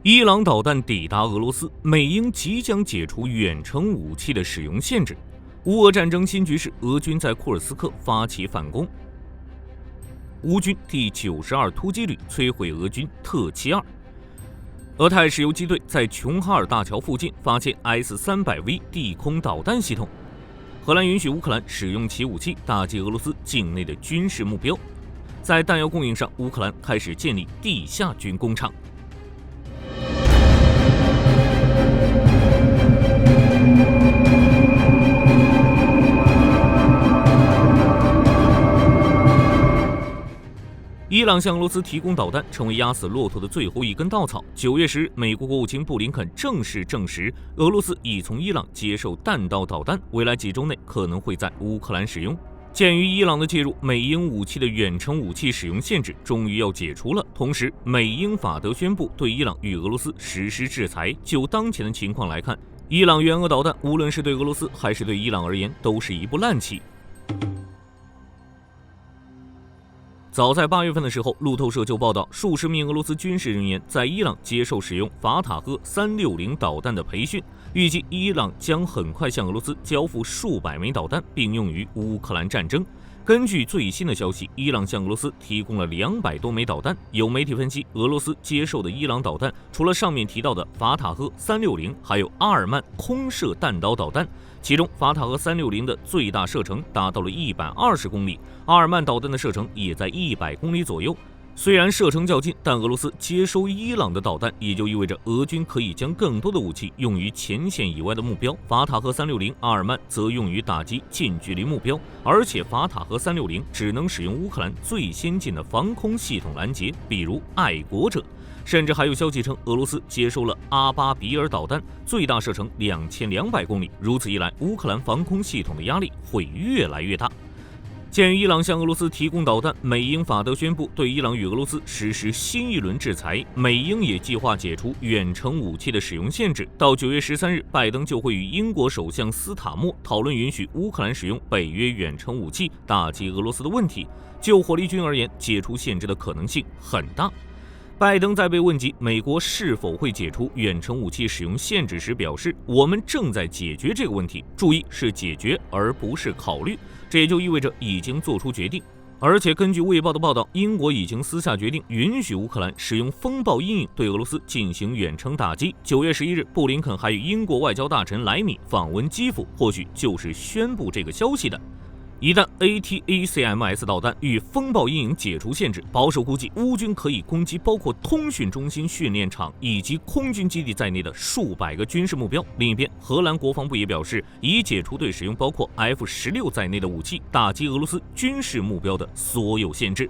伊朗导弹抵达俄罗斯，美英即将解除远程武器的使用限制。乌俄战争新局势，俄军在库尔斯克发起反攻。乌军第92突击旅摧毁俄军特72。俄泰石油机队在琼哈尔大桥附近发现 S-300V 地空导弹系统。荷兰允许乌克兰使用其武器打击俄罗斯境内的军事目标。在弹药供应上，乌克兰开始建立地下军工厂。伊朗向俄罗斯提供导弹，成为压死骆驼的最后一根稻草。9月10日，美国国务卿布林肯正式证实，俄罗斯已从伊朗接受弹道导弹，未来几周内可能会在乌克兰使用。鉴于伊朗的介入，美英武器的远程武器使用限制终于要解除了。同时，美英法德宣布对伊朗与俄罗斯实施制裁。就当前的情况来看，伊朗援俄导弹无论是对俄罗斯还是对伊朗而言，都是一部烂棋。早在8月份的时候，路透社就报道，数十名俄罗斯军事人员在伊朗接受使用法塔赫360导弹的培训，预计伊朗将很快向俄罗斯交付数百枚导弹，并用于乌克兰战争。根据最新的消息，伊朗向俄罗斯提供了200多枚导弹。有媒体分析，俄罗斯接受的伊朗导弹除了上面提到的法塔赫360，还有阿尔曼空射弹道导弹。其中，法塔赫360的最大射程达到了120公里，阿尔曼导弹的射程也在100公里左右。虽然射程较近，但俄罗斯接收伊朗的导弹，也就意味着俄军可以将更多的武器用于前线以外的目标。法塔赫360、阿尔曼则用于打击近距离目标，而且法塔赫360只能使用乌克兰最先进的防空系统拦截，比如爱国者。甚至还有消息称，俄罗斯接收了阿巴比尔导弹，最大射程2200公里。如此一来，乌克兰防空系统的压力会越来越大。鉴于伊朗向俄罗斯提供导弹，美英法德宣布对伊朗与俄罗斯实施新一轮制裁。美英也计划解除远程武器的使用限制。到9月13日，拜登就会与英国首相斯塔默讨论允许乌克兰使用北约远程武器打击俄罗斯的问题。就火力军而言，解除限制的可能性很大。拜登在被问及美国是否会解除远程武器使用限制时表示，我们正在解决这个问题，注意是解决而不是考虑，这也就意味着已经做出决定。而且根据卫报的报道，英国已经私下决定允许乌克兰使用风暴阴影对俄罗斯进行远程打击。9月11日，布林肯还与英国外交大臣莱米访问基辅，或许就是宣布这个消息的。一旦 ATACMS 导弹与风暴阴影解除限制，保守估计乌军可以攻击包括通讯中心、训练场以及空军基地在内的数百个军事目标。另一边，荷兰国防部也表示，已解除对使用包括 F-16在内的武器打击俄罗斯军事目标的所有限制。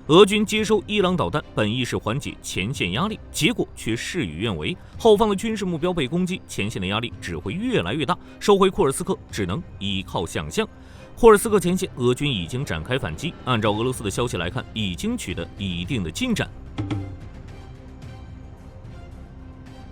俄军接收伊朗导弹本意是缓解前线压力，结果却事与愿违，后方的军事目标被攻击，前线的压力只会越来越大，收回库尔斯克只能依靠想象。库尔斯克前线，俄军已经展开反击，按照俄罗斯的消息来看，已经取得一定的进展。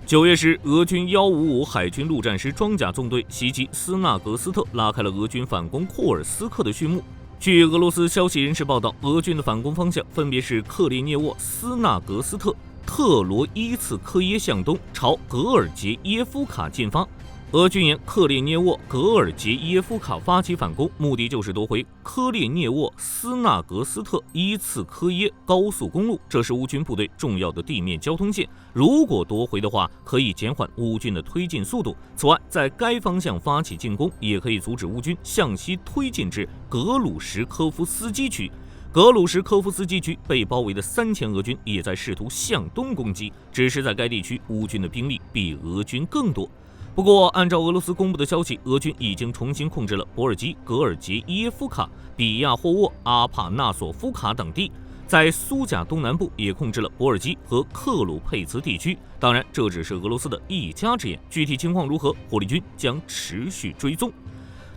9月10日，俄军155海军陆战师装甲纵队袭击斯纳格斯特，拉开了俄军反攻库尔斯克的序幕。据俄罗斯消息人士报道，俄军的反攻方向分别是克列涅沃、斯纳格斯特、特罗伊茨科耶向东，朝格尔杰耶夫卡进发。俄军沿克列涅沃、格尔杰耶夫卡发起反攻，目的就是夺回科列涅沃斯纳格斯特伊茨科耶高速公路，这是乌军部队重要的地面交通线。如果夺回的话，可以减缓乌军的推进速度。此外，在该方向发起进攻，也可以阻止乌军向西推进至格鲁什科夫斯基区。格鲁什科夫斯基区被包围的3000俄军也在试图向东攻击，只是在该地区乌军的兵力比俄军更多。不过，按照俄罗斯公布的消息，俄军已经重新控制了博尔基、格尔杰耶夫卡、比亚霍沃、阿帕纳索夫卡等地，在苏贾东南部也控制了博尔基和克鲁佩茨地区。当然，这只是俄罗斯的一家之言，具体情况如何，火力军将持续追踪。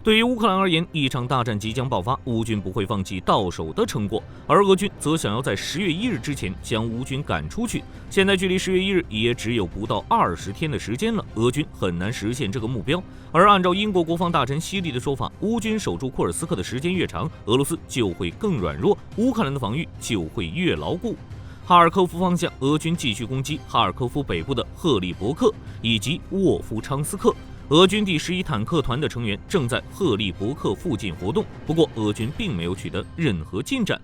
对于乌克兰而言，一场大战即将爆发，乌军不会放弃到手的成果，而俄军则想要在10月1日之前将乌军赶出去。现在距离10月1日也只有不到20天的时间了，俄军很难实现这个目标。而按照英国国防大臣希利的说法，乌军守住库尔斯克的时间越长，俄罗斯就会更软弱，乌克兰的防御就会越牢固。哈尔科夫方向，俄军继续攻击哈尔科夫北部的赫利伯克以及沃夫昌斯克。俄军第11坦克团的成员正在赫利伯克附近活动，不过俄军并没有取得任何进展。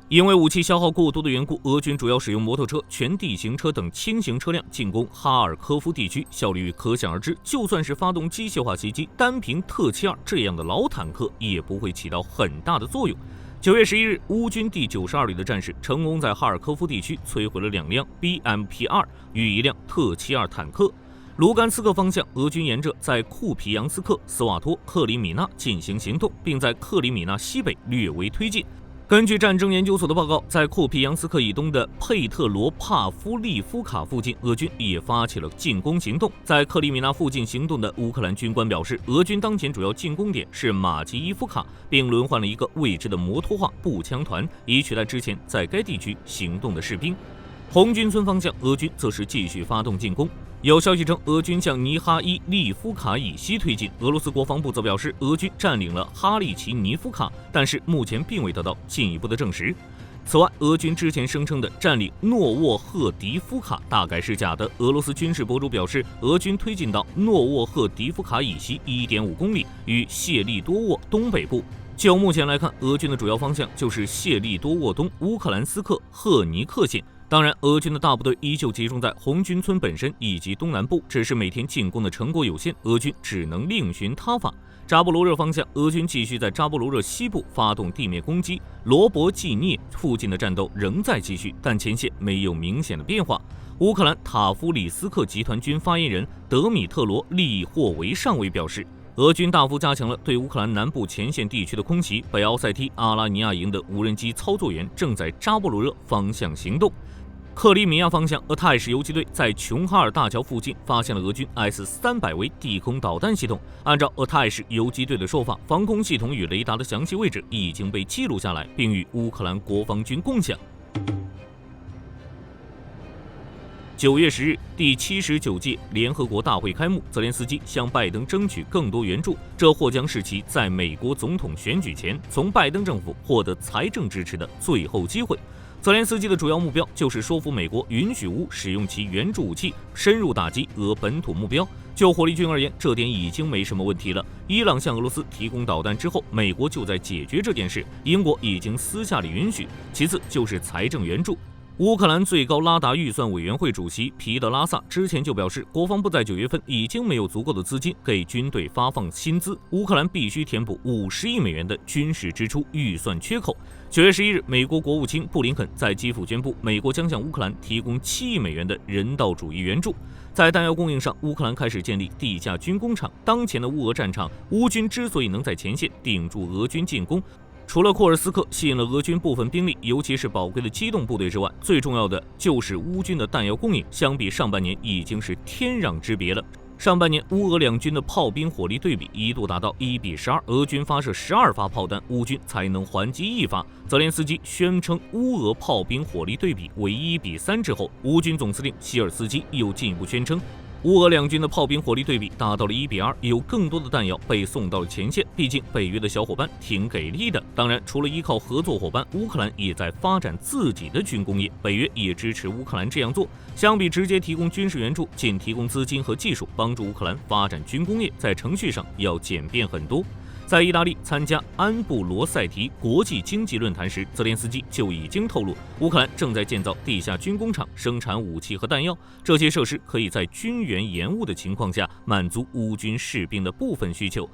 因为武器消耗过多的缘故，俄军主要使用摩托车、全地形车等轻型车辆进攻哈尔科夫地区，效率可想而知。就算是发动机械化袭击，单凭特72这样的老坦克也不会起到很大的作用。9月11日，乌军第92旅的战士成功在哈尔科夫地区摧毁了2辆 BMP-2与1辆特72坦克。卢甘斯克方向，俄军沿着在库皮扬斯克、斯瓦托、克里米纳进行行动，并在克里米纳西北略微推进。根据战争研究所的报告，在库皮扬斯克以东的佩特罗帕夫利夫卡附近，俄军也发起了进攻行动。在克里米纳附近行动的乌克兰军官表示，俄军当前主要进攻点是马基伊夫卡，并轮换了一个未知的摩托化步枪团，以取代之前在该地区行动的士兵。红军村方向，俄军则是继续发动进攻。有消息称，俄军向尼哈伊利夫卡以西推进。俄罗斯国防部则表示，俄军占领了哈利奇尼夫卡，但是目前并未得到进一步的证实。此外，俄军之前声称的占领诺沃赫迪夫卡大概是假的。俄罗斯军事博主表示，俄军推进到诺沃赫迪夫卡以西 1.5 公里，与谢利多沃东北部。就目前来看，俄军的主要方向就是谢利多沃东乌克兰斯克赫尼克县。当然，俄军的大部队依旧集中在红军村本身以及东南部，只是每天进攻的成果有限，俄军只能另寻他法。扎波罗热方向，俄军继续在扎波罗热西部发动地面攻击，罗伯季涅附近的战斗仍在继续，但前线没有明显的变化。乌克兰塔夫里斯克集团军发言人德米特罗利霍维上尉表示，俄军大幅加强了对乌克兰南部前线地区的空袭，北奥塞梯阿拉尼亚营的无人机操作员正在扎波罗热方向行动。克里米亚方向，俄泰什游击队在琼哈尔大桥附近发现了俄军 S-300 地空导弹系统。按照俄泰什游击队的说法，防空系统与雷达的详细位置已经被记录下来，并与乌克兰国防军共享。9月10日，第79届联合国大会开幕，泽连斯基向拜登争取更多援助，这或将是其在美国总统选举前从拜登政府获得财政支持的最后机会。泽连斯基的主要目标就是说服美国允许乌使用其援助武器深入打击俄本土目标。就火力军而言，这点已经没什么问题了。伊朗向俄罗斯提供导弹之后，美国就在解决这件事，英国已经私下里允许。其次就是财政援助。乌克兰最高拉达预算委员会主席皮德拉萨之前就表示，国防部在9月份已经没有足够的资金给军队发放薪资，乌克兰必须填补50亿美元的军事支出预算缺口。9月11日，美国国务卿布林肯在基辅宣布，美国将向乌克兰提供7亿美元的人道主义援助。在弹药供应上，乌克兰开始建立地下军工厂。当前的乌俄战场，乌军之所以能在前线顶住俄军进攻，除了库尔斯克吸引了俄军部分兵力，尤其是宝贵的机动部队之外，最重要的就是乌军的弹药供应，相比上半年已经是天壤之别了。上半年乌俄两军的炮兵火力对比一度达到1比12，俄军发射12发炮弹，乌军才能还击1发。泽连斯基宣称乌俄炮兵火力对比为1比3之后，乌军总司令希尔斯基又进一步宣称，乌俄两军的炮兵火力对比达到了1比2，有更多的弹药被送到了前线。毕竟北约的小伙伴挺给力的。当然，除了依靠合作伙伴，乌克兰也在发展自己的军工业，北约也支持乌克兰这样做。相比直接提供军事援助，仅提供资金和技术，帮助乌克兰发展军工业，在程序上要简便很多。在意大利参加安布罗塞提国际经济论坛时，泽连斯基就已经透露，乌克兰正在建造地下军工厂，生产武器和弹药。这些设施可以在军援延误的情况下，满足乌军士兵的部分需求。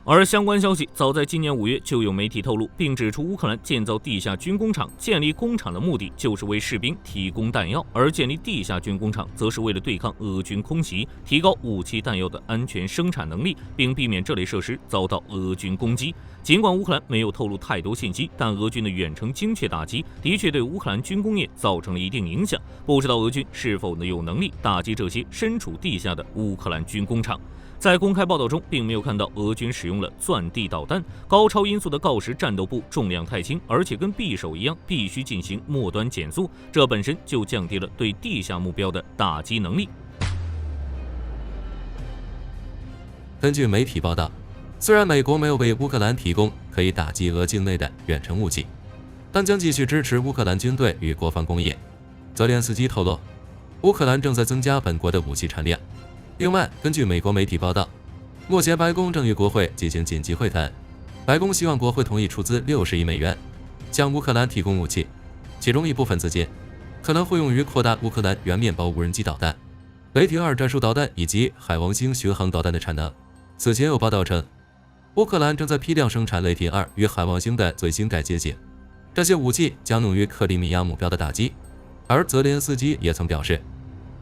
而相关消息早在今年5月就有媒体透露，并指出乌克兰建造地下军工厂，建立工厂的目的就是为士兵提供弹药，而建立地下军工厂则是为了对抗俄军空袭，提高武器弹药的安全生产能力，并避免这类设施遭到俄军攻击。尽管乌克兰没有透露太多信息，但俄军的远程精确打击的确对乌克兰军工业造成了一定影响。不知道俄军是否有能力打击这些身处地下的乌克兰军工厂。在公开报道中，并没有看到俄军使用了钻地导弹。高超音速的锆石战斗部重量太轻，而且跟匕首一样，必须进行末端减速，这本身就降低了对地下目标的打击能力。根据媒体报道，虽然美国没有为乌克兰提供可以打击俄境内的远程武器，但将继续支持乌克兰军队与国防工业。泽连斯基透露，乌克兰正在增加本国的武器产量。另外，根据美国媒体报道，目前白宫正与国会进行紧急会谈，白宫希望国会同意出资60亿美元，向乌克兰提供武器，其中一部分资金可能会用于扩大乌克兰原面包无人机导弹、雷霆2战术导弹以及海王星巡航导弹的产能。此前有报道称，乌克兰正在批量生产雷霆2与海王星的最新改进型，这些武器将用于克里米亚目标的打击。而泽连斯基也曾表示，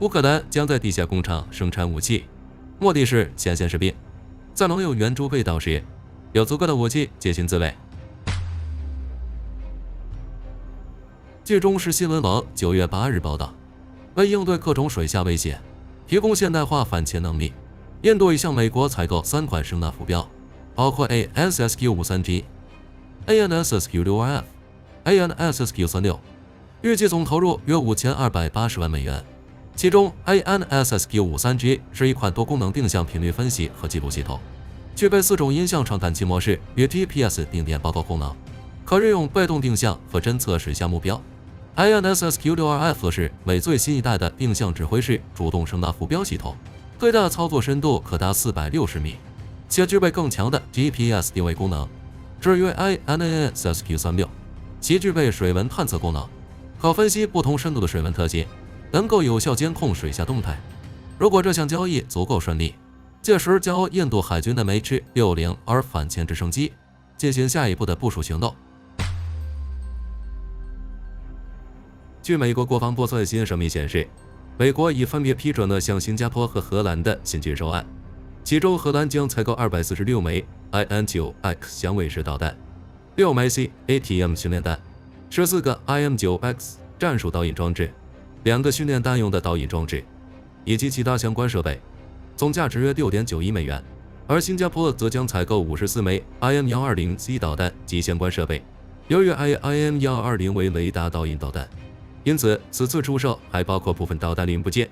乌克兰将在地下工厂生产武器，目的是前线士兵在盟友援助未到时，有足够的武器进行自卫。据中时新闻网9月8日报道，为应对各种水下威胁，提供现代化反潜能力，印度已向美国采购3款声纳浮标，包括 ANSSQ-53G、ANSSQ-62F、ANSSQ-36，预计总投入约5280万美元。其中 ANSSQ-53G 是一款多功能定向频率分析和记录系统，具备4种音像传感器模式与 GPS 定点报告功能，可运用被动定向和侦测水下目标。ANSSQ-62F 是为最新一代的定向指挥式主动声纳浮标系统，最大操作深度可达460米，且具备更强的 GPS 定位功能。至于 ANSSQ-36，其具备水文探测功能，可分析不同深度的水文特性，能够有效监控水下动态。如果这项交易足够顺利，届时将由印度海军的梅赤60反潜直升机进行下一步的部署行动。据美国国防部最新声明显示，美国已分别批准了向新加坡和荷兰的新军售案，其中荷兰将采购246枚 IN-9X 响尾石导弹、6枚 CATM 训练弹、14个 IM-9X 战术导引装置、2个训练弹用的导引装置以及其他相关设备，总价值约6.9亿美元。而新加坡则将采购54枚 IM-120C 导弹及相关设备。由于 IM-120 为雷达导引导弹，因此此次出售还包括部分导弹零部件，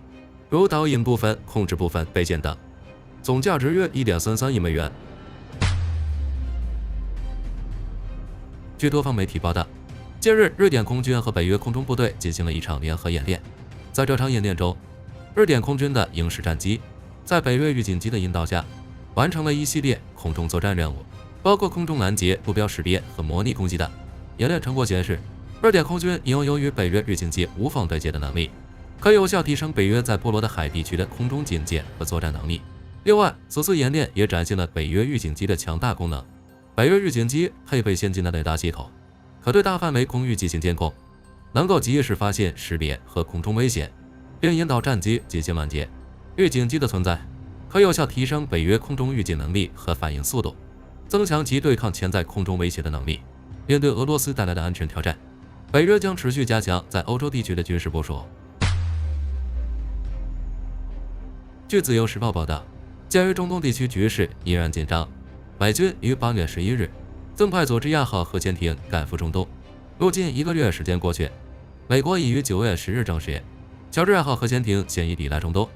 如导引部分、控制部分备件等，总价值约1.33亿美元。据多方媒体报道，近日瑞典空军和北约空中部队进行了一场联合演练。在这场演练中，瑞典空军的鹰式战机在北约预警机的引导下，完成了一系列空中作战任务，包括空中拦截、目标识别和模拟攻击等。演练成果显示，瑞典空军拥有与北约预警机无缝对接的能力，可有效提升北约在波罗的海地区的空中警戒和作战能力。另外，此次演练也展现了北约预警机的强大功能。北约预警机配备先进的雷达系统，可对大范围空域进行监控，能够及时发现、识别和空中危险，并引导战机进行拦截。预警机的存在可有效提升北约空中预警能力和反应速度，增强其对抗潜在空中威胁的能力。面对俄罗斯带来的安全挑战，北约将持续加强在欧洲地区的军事部署。据自由时报报道，鉴于中东地区局势依然紧张，美军于8月11日增派佐治亚号核潜艇赶赴中东。如今1个月时间过去，美国已于9月10日证实，乔治亚号核潜艇现已抵达中东，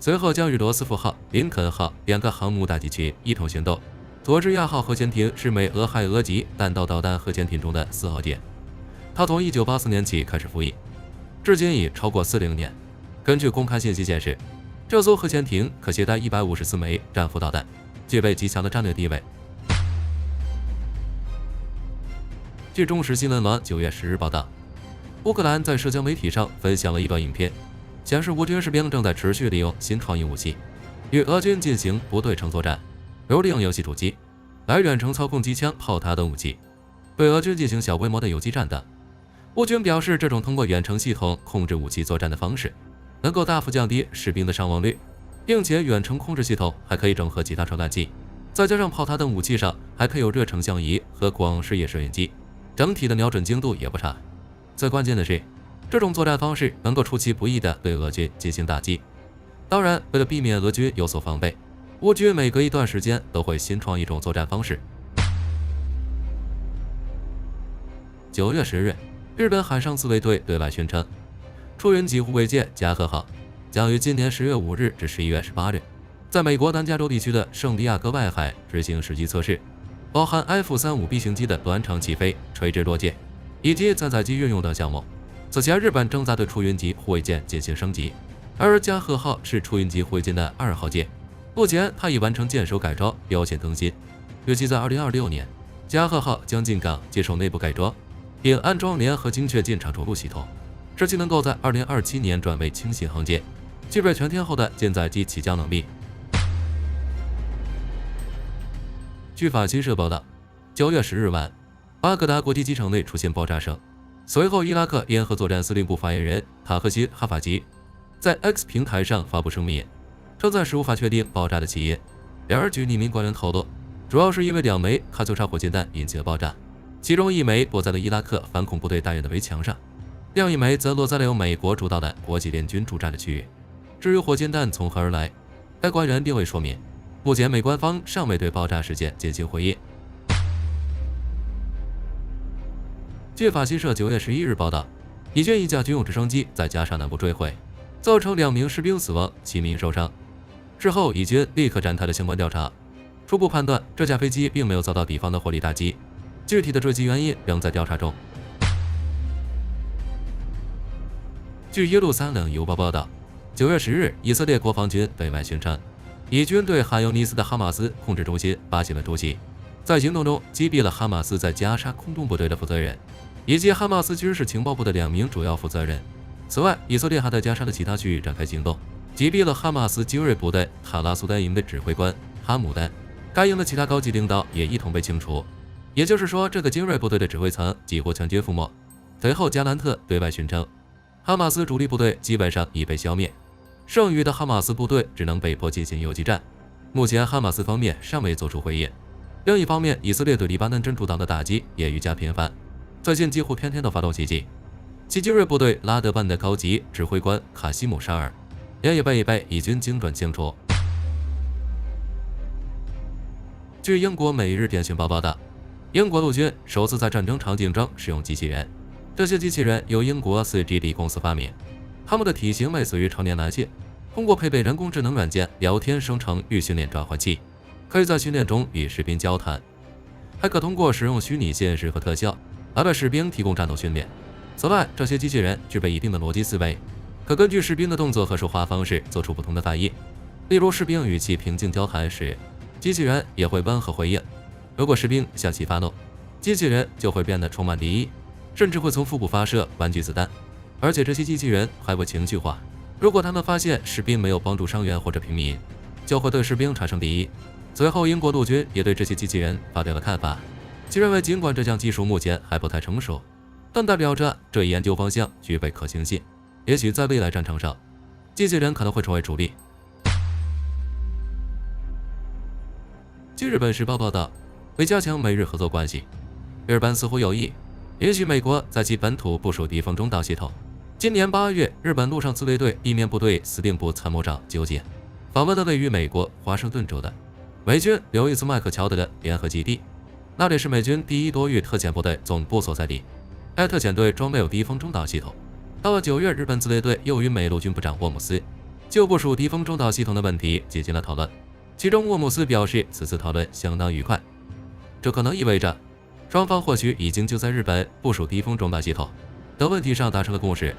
随后将与罗斯福号、林肯号2个航母打击群一同行动。佐治亚号核潜艇是美俄亥俄级弹道导弹核潜艇中的4号舰，它从1984年起开始服役，至今已超过40年。根据公开信息显示，这艘核潜艇可携带154枚战斧导弹，具备极强的战略地位。据中时新闻网9月10日报道，乌克兰在社交媒体上分享了一段影片，显示乌军士兵正在持续利用新创意武器与俄军进行不对称作战，如利用游戏主机来远程操控机枪、炮塔等武器，对俄军进行小规模的游击战等。乌军表示，这种通过远程系统控制武器作战的方式能够大幅降低士兵的伤亡率，并且远程控制系统还可以整合其他传感器，再加上炮塔等武器上还配有热成像仪和广视野摄影机，整体的瞄准精度也不差。最关键的是，这种作战方式能够出其不意地对俄军进行打击。当然，为了避免俄军有所防备，乌军每隔一段时间都会新创一种作战方式。9月10日，日本海上自卫队对外宣称，出云级护卫舰加贺号将于今年10月5日至11月18日，在美国南加州地区的圣地亚哥外海执行实际测试，包含 F-35 B 型机的短场起飞、垂直落舰以及载载机运用等项目，此前日本正在对出云级护卫舰进行升级，而加贺号是出云级护卫舰的2号舰，目前它已完成舰首改装，标线更新，预计在2026年，加贺号将进港接受内部改装，并安装联合精确舰场着陆系统，使其能够在2027年转为轻型航舰，具备全天候的舰载机起降能力。据法新社报道，9月10日晚，巴格达国际机场内出现爆炸声，随后伊拉克联合作战司令部发言人塔赫西·哈法吉在 X 平台上发布声明，称暂时无法确定爆炸的起因。然而，据匿名官员透露，主要是因为2枚卡秋莎火箭弹引起了爆炸，其中1枚落在了伊拉克反恐部队大院的围墙上，另1枚则落在了由美国主导的国际联军驻扎的区域。至于火箭弹从何而来，该官员并未说明。目前，美官方尚未对爆炸事件进行回应。据法新社9月11日报道，以军一架军用直升机在加沙南部坠毁，造成2名士兵死亡，7名受伤。之后，以军立刻展开了相关调查，初步判断这架飞机并没有遭到敌方的火力打击，具体的坠机原因仍在调查中。据耶路撒冷邮报报道，9月10日，以色列国防军对外宣称，以军对汗尤尼斯的哈马斯控制中心发起了突袭，在行动中击毙了哈马斯在加沙空中部队的负责人，以及哈马斯军事情报部的2名主要负责人。此外，以色列还在加沙的其他区域展开行动，击毙了哈马斯精锐部队塔拉苏丹营的指挥官哈姆丹，该营的其他高级领导也一同被清除。也就是说，这个精锐部队的指挥层几乎全军覆没。随后，加兰特对外宣称，哈马斯主力部队基本上已被消灭，剩余的哈马斯部队只能被迫进行游击战。目前，哈马斯方面尚未做出回应。另一方面，以色列对黎巴嫩真主党的打击也愈加频繁，最近几乎天天都发动袭击。其精锐部队拉德班的高级指挥官卡西姆沙尔也已被以军精准清除。据英国《每日电讯报》报道，英国陆军首次在战争场景中使用机器人，这些机器人由英国 4GD 公司发明，它们的体型类似于成年男性，通过配备人工智能软件聊天生成预训练转换器，可以在训练中与士兵交谈，还可通过使用虚拟现实和特效来为士兵提供战斗训练。此外，这些机器人具备一定的逻辑思维，可根据士兵的动作和说话方式做出不同的反应。例如，士兵与其平静交谈时，机器人也会温和回应；如果士兵向其发怒，机器人就会变得充满敌意，甚至会从腹部发射玩具子弹。而且这些机器人还会情绪化，如果他们发现士兵没有帮助伤员或者平民，就会对士兵产生敌意。随后，英国陆军也对这些机器人发表了看法，其认为尽管这项技术目前还不太成熟，但代表着这一研究方向具备可行性，也许在未来战场上，机器人可能会成为主力。据日本时报报道，为加强美日合作关系，日本似乎有意允许美国在其本土部署敌方中导系统。今年8月，日本陆上自卫队地面部队司令部参谋长鸠介访问了位于美国华盛顿州的美军刘易斯麦克乔德的联合基地，那里是美军第1多域特遣部队总部所在地。该特遣队装备有敌风中导系统。到了9月，日本自卫队又与美陆军部长沃姆斯就部署敌风中导系统的问题进行了讨论，其中沃姆斯表示此次讨论相当愉快，这可能意味着双方或许已经就在日本部署敌风中导系统的问题上达成了共识。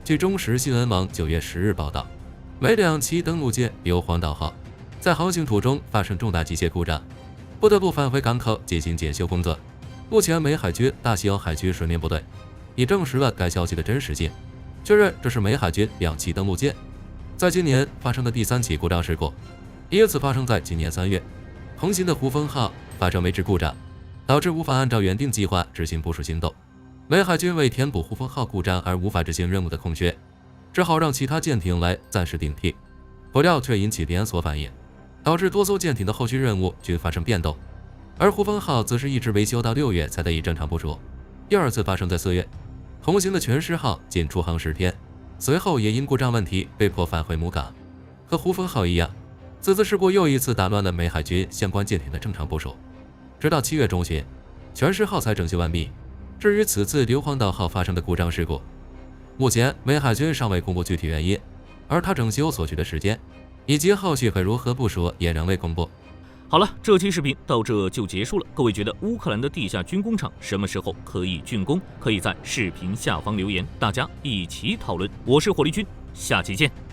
据中时新闻网9月10日报道，美2栖登陆舰硫磺岛号在航行途中发生重大机械故障，不得不返回港口进行检修工作。目前，美海军大西洋海军水面部队已证实了该消息的真实性，确认这是美海军2栖登陆舰在今年发生的第3起故障事故，第一次发生在今年3月。同行的胡风号发生维持故障，导致无法按照原定计划执行部署行动。美海军为填补胡风号故障而无法执行任务的空缺，只好让其他舰艇来暂时顶替，不料却引起连锁反应，导致多艘舰艇的后续任务均发生变动。而胡风号则是一直维修到6月才得以正常部署，第2次发生在4月。同行的全狮号仅出航10天，随后也因故障问题被迫返回母港。和胡风号一样，此次事故又一次打乱了美海军相关舰艇的正常部署，直到7月中旬，全狮号才整修完毕。至于此次硫磺岛号发生的故障事故，目前美海军尚未公布具体原因，而它整修所需的时间以及后续会如何部署也仍未公布。好了，这期视频到这就结束了。各位觉得乌克兰的地下军工厂什么时候可以竣工？可以在视频下方留言，大家一起讨论。我是火力军，下期见。